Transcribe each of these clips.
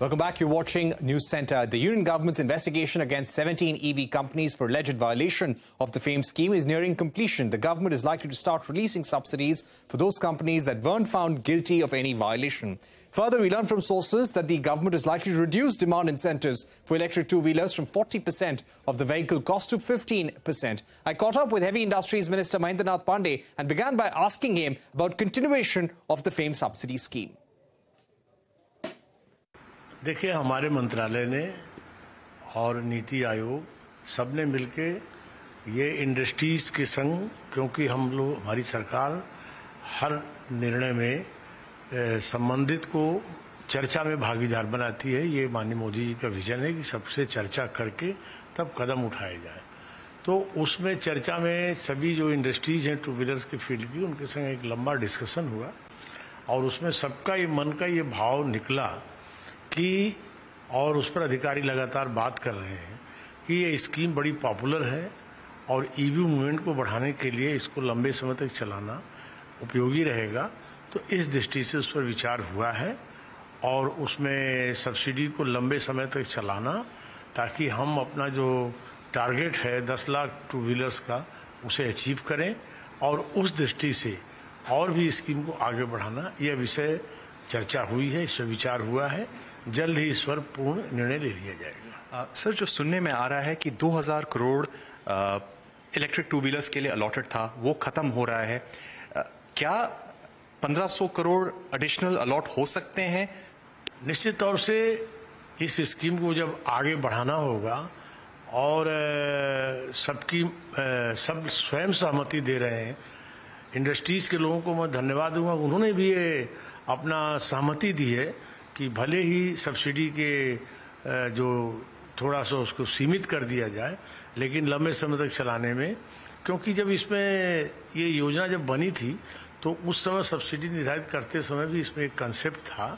Welcome back. You're watching News Center. The Union government's investigation against 17 EV companies for alleged violation of the FAME scheme is nearing completion. The government is likely to start releasing subsidies for those companies that weren't found guilty of any violation. Further, we learn from sources that the government is likely to reduce demand incentives for electric two-wheelers from 40% of the vehicle cost to 15%. I caught up with Heavy Industries Minister Mahendranath Pandey and began by asking him about continuation of the FAME subsidy scheme. देखिए, हमारे मंत्रालय ने और नीति आयोग सब ने मिलके ये industries के संग, क्योंकि हम लोग हमारी सरकार हर निर्णय में संबंधित को चर्चा में भागीदार बनाती है। ये माननीय मोदी जी का विजन है कि सबसे चर्चा करके तब कदम उठाए जाए। तो उसमें चर्चा में सभी जो इंडस्ट्रीज हैं टू व्हीलर्स के फील्ड की, उनके संग एक लंबा डिस्कशन हुआ और उसमें सबका ये मन का ये भाव निकला कि, और उस पर अधिकारी लगातार बात कर रहे हैं कि ये स्कीम बड़ी पॉपुलर है और ईवी मूवमेंट को बढ़ाने के लिए इसको लंबे समय तक चलाना उपयोगी रहेगा। तो इस दृष्टि से उस पर विचार हुआ है और उसमें सब्सिडी को लंबे समय तक चलाना, ताकि हम अपना जो टारगेट है 10 लाख टू व्हीलर्स का, उसे अचीव करें। और उस दृष्टि से और भी स्कीम को आगे बढ़ाना, यह विषय चर्चा हुई है, इस पर विचार हुआ है। जल्द ही इस पर पूर्ण निर्णय ले लिया जाएगा। सर, जो सुनने में आ रहा है कि 2000 करोड़ इलेक्ट्रिक टू व्हीलर्स के लिए अलॉटेड था, वो खत्म हो रहा है। क्या 1500 करोड़ एडिशनल अलॉट हो सकते हैं? निश्चित तौर से इस स्कीम को जब आगे बढ़ाना होगा और सब स्वयं सहमति दे रहे हैं। इंडस्ट्रीज के लोगों को मैं धन्यवाद दूंगा, उन्होंने भी ये अपना सहमति दी है कि भले ही सब्सिडी के जो थोड़ा सा उसको सीमित कर दिया जाए, लेकिन लंबे समय तक चलाने में, क्योंकि जब इसमें ये योजना जब बनी थी तो उस समय सब्सिडी निर्धारित करते समय भी इसमें एक कंसेप्ट था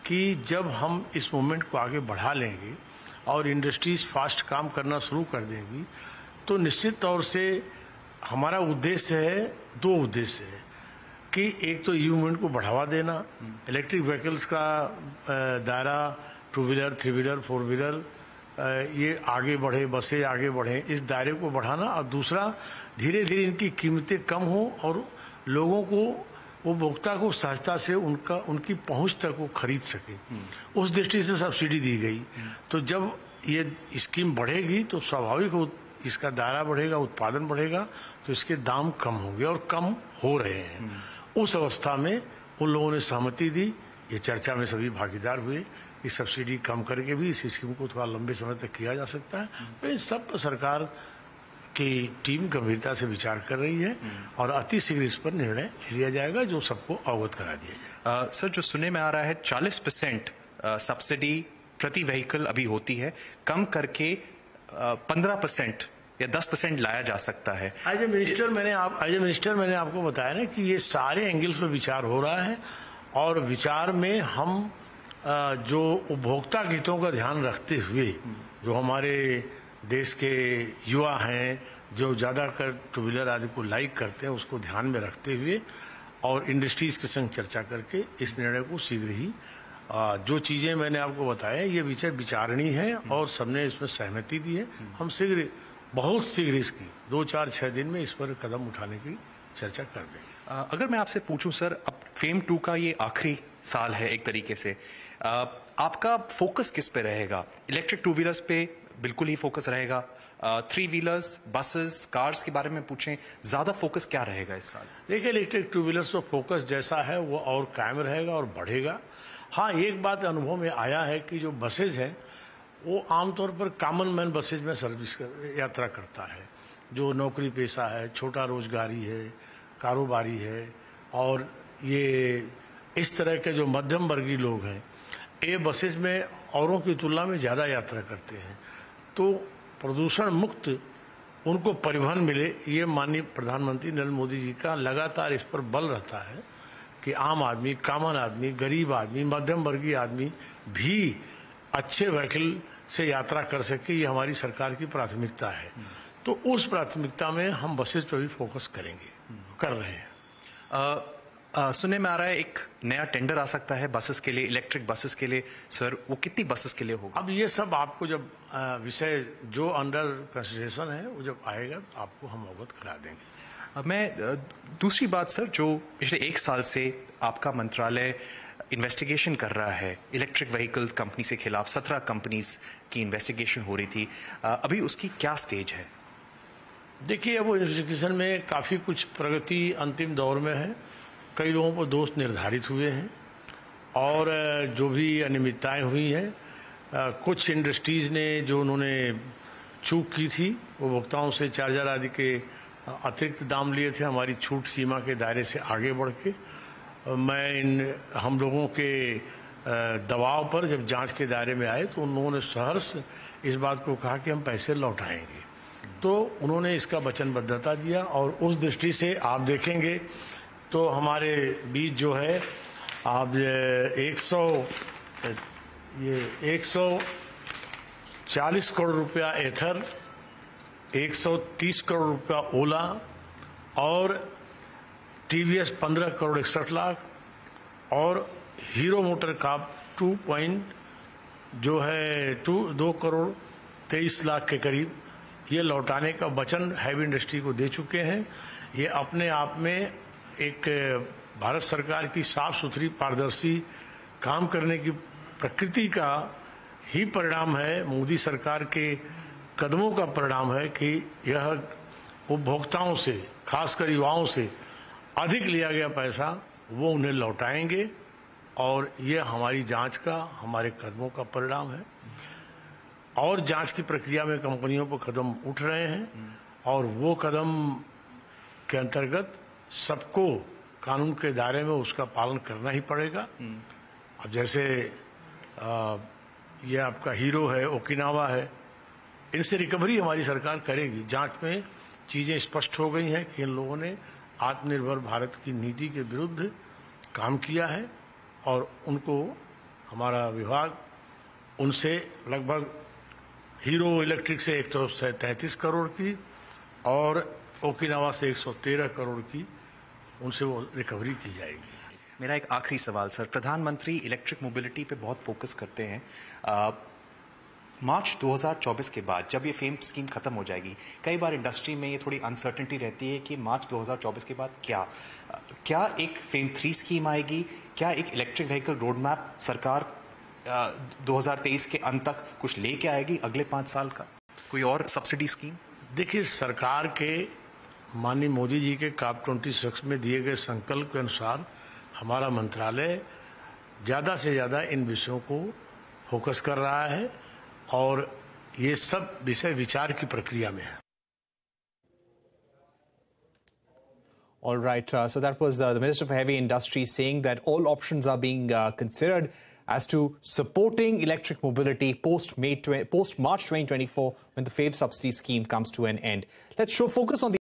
कि जब हम इस मूवमेंट को आगे बढ़ा लेंगे और इंडस्ट्रीज फास्ट काम करना शुरू कर देंगी, तो निश्चित तौर से हमारा उद्देश्य है, 2 उद्देश्य है कि एक तो ई मूवमेंट को बढ़ावा देना, इलेक्ट्रिक व्हीकल्स का दायरा, टू व्हीलर, 3 व्हीलर, 4 व्हीलर ये आगे बढ़े, बसें आगे बढ़े, इस दायरे को बढ़ाना। और दूसरा, धीरे धीरे इनकी कीमतें कम हो और लोगों को, उपभोक्ता को सहजता से उनकी पहुंच तक वो खरीद सके। उस दृष्टि से सब्सिडी दी गई। तो जब ये स्कीम बढ़ेगी तो स्वाभाविक हो इसका दायरा बढ़ेगा, उत्पादन बढ़ेगा, तो इसके दाम कम होंगे और कम हो रहे हैं। उस अवस्था में उन लोगों ने सहमति दी, ये चर्चा में सभी भागीदार हुए कि सब्सिडी कम करके भी इस स्कीम को थोड़ा लंबे समय तक किया जा सकता है। तो इन सब पर सरकार की टीम गंभीरता से विचार कर रही है और अति शीघ्र इस पर निर्णय ले लिया जाएगा, जो सबको अवगत करा दिया जाएगा। सर, जो सुनने में आ रहा है 40% सब्सिडी प्रति व्हीकल अभी होती है, कम करके 15% या 10% लाया जा सकता है। एज ए मिनिस्टर मैंने आपको बताया ना कि ये सारे एंगल्स पर विचार हो रहा है और विचार में हम जो उपभोक्ता हितों का ध्यान रखते हुए, जो हमारे देश के युवा हैं जो ज़्यादातर टू व्हीलर आदि को लाइक करते हैं, उसको ध्यान में रखते हुए और इंडस्ट्रीज के संग चर्चा करके इस निर्णय को शीघ्र ही, जो चीज़ें मैंने आपको बताया, ये विषय विचारणीय है और सबने इसमें सहमति दी है। हम शीघ्र, बहुत शीघ्र इसकी 2, 4, 6 दिन में इस पर कदम उठाने की चर्चा कर देंगे। अगर मैं आपसे पूछूं सर, अब फेम 2 का ये आखिरी साल है एक तरीके से, आपका फोकस किस पे रहेगा? इलेक्ट्रिक टू व्हीलर्स पे बिल्कुल ही फोकस रहेगा? 3 व्हीलर्स, बसेस, कार्स के बारे में पूछें, ज्यादा फोकस क्या रहेगा इस साल? देखिए, इलेक्ट्रिक टू व्हीलर्स तो फोकस जैसा है वो और कायम रहेगा और बढ़ेगा। हाँ, एक बात अनुभव में आया है कि जो बसेज हैं वो आमतौर पर कॉमन मैन बसेज में सर्विस यात्रा करता है, जो नौकरी पेशा है, छोटा रोजगारी है, कारोबारी है, और ये इस तरह के जो मध्यम वर्गीय लोग हैं, ये बसेज में औरों की तुलना में ज़्यादा यात्रा करते हैं। तो प्रदूषण मुक्त उनको परिवहन मिले, ये माननीय प्रधानमंत्री नरेंद्र मोदी जी का लगातार इस पर बल रहता है कि आम आदमी, कॉमन आदमी, गरीब आदमी, मध्यम वर्गीय आदमी भी अच्छे व्हीकल से यात्रा कर सके, ये हमारी सरकार की प्राथमिकता है। तो उस प्राथमिकता में हम बसेज पर भी फोकस करेंगे, कर रहे हैं। सुनने में आ रहा है एक नया टेंडर आ सकता है बसेस के लिए, इलेक्ट्रिक बसेस के लिए। सर, वो कितनी बसेस के लिए होगा? अब ये सब आपको जब विषय जो अंडर कंसिडरेशन है वो जब आएगा तो आपको हम अवगत करा देंगे। मैं दूसरी बात सर, जो पिछले 1 साल से आपका मंत्रालय इन्वेस्टिगेशन कर रहा है इलेक्ट्रिक व्हीकल कंपनी के खिलाफ, 17 कंपनीज की इन्वेस्टिगेशन हो रही थी, अभी उसकी क्या स्टेज है? देखिए, वो इन्वेस्टिगेशन में काफ़ी कुछ प्रगति अंतिम दौर में है। कई लोगों पर दोष निर्धारित हुए हैं और जो भी अनियमितताएं हुई हैं, कुछ इंडस्ट्रीज़ ने जो उन्होंने चूक की थी, उपभोक्ताओं से चार्जर आदि के अतिरिक्त दाम लिए थे हमारी छूट सीमा के दायरे से आगे बढ़ के। मैं हम लोगों के दबाव पर जब जांच के दायरे में आए तो उन लोगों ने सहर्ष इस बात को कहा कि हम पैसे लौटाएंगे, तो उन्होंने इसका वचनबद्धता दिया। और उस दृष्टि से आप देखेंगे तो हमारे बीच जो है आप 140 करोड़ रुपया एथर, 130 करोड़ रुपया ओला और टीवीएस 15 करोड़ 61 लाख और हीरो मोटर का 2 करोड़ 23 लाख के करीब ये लौटाने का वचन हैवी इंडस्ट्री को दे चुके हैं। ये अपने आप में एक भारत सरकार की साफ सुथरी पारदर्शी काम करने की प्रकृति का ही परिणाम है, मोदी सरकार के कदमों का परिणाम है कि यह उपभोक्ताओं से, खासकर युवाओं से अधिक लिया गया पैसा वो उन्हें लौटाएंगे और ये हमारी जांच का, हमारे कदमों का परिणाम है। और जांच की प्रक्रिया में कंपनियों पर कदम उठ रहे हैं और वो कदम के अंतर्गत सबको कानून के दायरे में उसका पालन करना ही पड़ेगा। अब जैसे ये आपका हीरो है, ओकिनावा है, इनसे रिकवरी हमारी सरकार करेगी। जांच में चीजें स्पष्ट हो गई हैं कि इन लोगों ने आत्मनिर्भर भारत की नीति के विरुद्ध काम किया है और उनको हमारा विभाग उनसे लगभग हीरो इलेक्ट्रिक से 133 करोड़ की और ओकिनावा से 113 करोड़ की उनसे वो रिकवरी की जाएगी। मेरा एक आखिरी सवाल सर, प्रधानमंत्री इलेक्ट्रिक मोबिलिटी पे बहुत फोकस करते हैं। मार्च 2024 के बाद जब ये फेम स्कीम खत्म हो जाएगी, कई बार इंडस्ट्री में ये थोड़ी अनसर्टेनिटी रहती है कि मार्च 2024 के बाद क्या एक फेम 3 स्कीम आएगी? क्या एक इलेक्ट्रिक व्हीकल रोड मैप सरकार 2023 के अंत तक कुछ लेके आएगी अगले 5 साल का? कोई और सब्सिडी स्कीम? देखिए, सरकार के माननीय मोदी जी के COP 26 में दिए गए संकल्प के अनुसार हमारा मंत्रालय ज़्यादा से ज़्यादा इन विषयों को फोकस कर रहा है और ये सब विषय विचार की प्रक्रिया में है। All right. So that was the Minister for Heavy Industry saying that all options are being considered as to supporting electric mobility post March 2024 when the FAVE subsidy scheme comes to an end. Let's focus on the